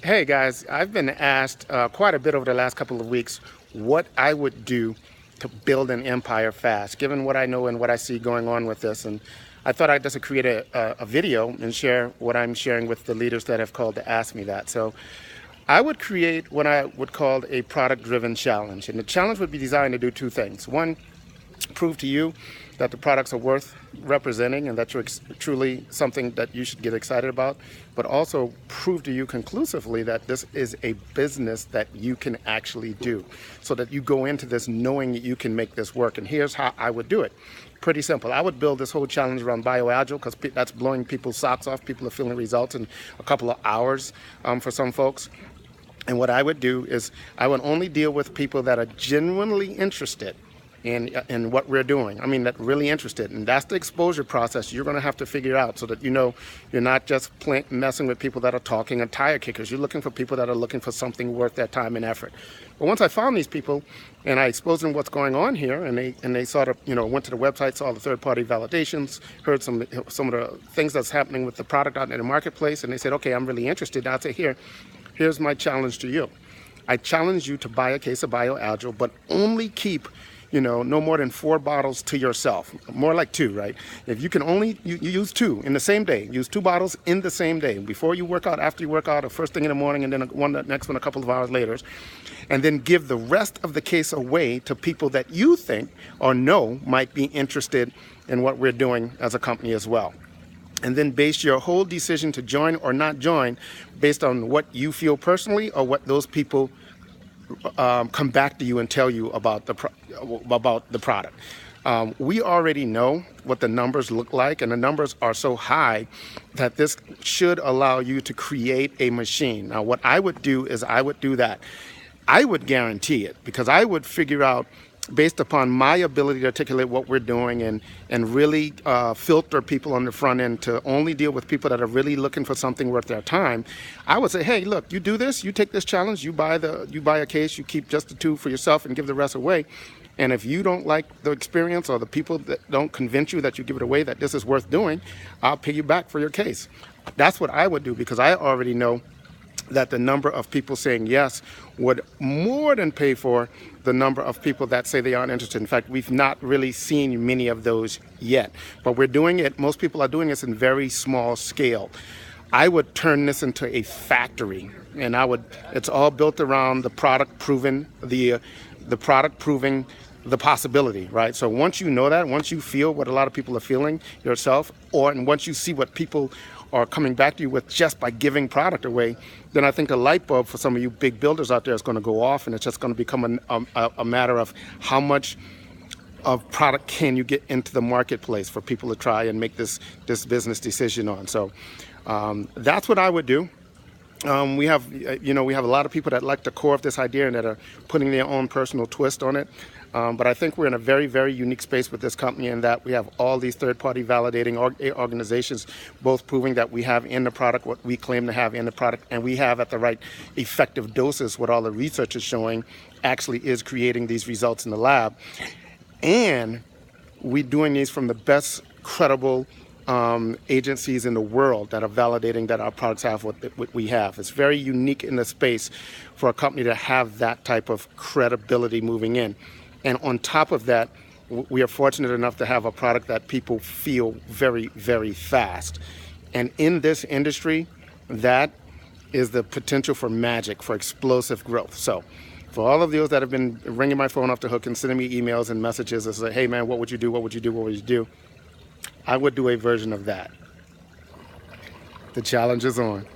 Hey guys, I've been asked quite a bit over the last couple of weeks what I would do to build an empire fast, given what I know and what I see going on with this. And I thought I'd just create a video and share what I'm sharing with the leaders that have called to ask me that. So I would create what I would call a product-driven challenge. And the challenge would be designed to do two things. One, prove to you that the products are worth representing and that you're truly something that you should get excited about, but also prove to you conclusively that this is a business that you can actually do, so that you go into this knowing that you can make this work. And here's how I would do it. Pretty simple. I would build this whole challenge around BioAgile because that's blowing people's socks off. People are feeling results in a couple of hours for some folks. And what I would do is I would only deal with people that are genuinely interested in what we're doing. I mean, that really interested. And that's the exposure process you're going to have to figure out, so that you know you're not just messing with people that are talking and tire kickers. You're looking for people that are looking for something worth their time and effort. But once I found these people and I exposed them what's going on here, and they sort of, went to the website, saw the third-party validations, heard some of the things that's happening with the product out in the marketplace, and they said, okay, I'm really interested. I'd say, here's my challenge to you. I challenge you to buy a case of BioAgile, but only keep no more than 4 bottles to yourself. More like 2, right? If you can only you use 2 in the same day, use 2 bottles in the same day, before you work out, after you work out, or first thing in the morning, and then the next one a couple of hours later, and then give the rest of the case away to people that you think or know might be interested in what we're doing as a company as well. And then base your whole decision to join or not join based on what you feel personally, or what those people come back to you and tell you about the product. We already know what the numbers look like, and the numbers are so high that this should allow you to create a machine. Now, what I would do is I would do that. I would guarantee it, because I would figure out, based upon my ability to articulate what we're doing and really filter people on the front end to only deal with people that are really looking for something worth their time. I would say, hey, look, you do this, you take this challenge, you buy a case, you keep just the 2 for yourself and give the rest away. And if you don't like the experience, or the people that don't convince you that you give it away, that this is worth doing, I'll pay you back for your case. That's what I would do, because I already know that the number of people saying yes would more than pay for the number of people that say they aren't interested. In fact, we've not really seen many of those yet, but we're doing it. Most people are doing this in very small scale. I would turn this into a factory, and it's all built around the product proving the possibility, right? So once you know that, once you feel what a lot of people are feeling yourself, and once you see what people are coming back to you with just by giving product away, then I think the light bulb for some of you big builders out there is going to go off, and it's just going to become a matter of how much of product can you get into the marketplace for people to try and make this business decision on. So that's what I would do. We have a lot of people that like the core of this idea and that are putting their own personal twist on it. But I think we're in a very, very unique space with this company, in that we have all these third-party validating organizations, both proving that we have in the product what we claim to have in the product, and we have at the right effective doses what all the research is showing actually is creating these results in the lab. And we're doing these from the best credible agencies in the world that are validating that our products have what we have. It's very unique in the space for a company to have that type of credibility moving in. And on top of that, we are fortunate enough to have a product that people feel very, very fast. And in this industry, that is the potential for magic, for explosive growth. So for all of those that have been ringing my phone off the hook and sending me emails and messages and say, hey man, what would you do? What would you do? What would you do? I would do a version of that. The challenge is on.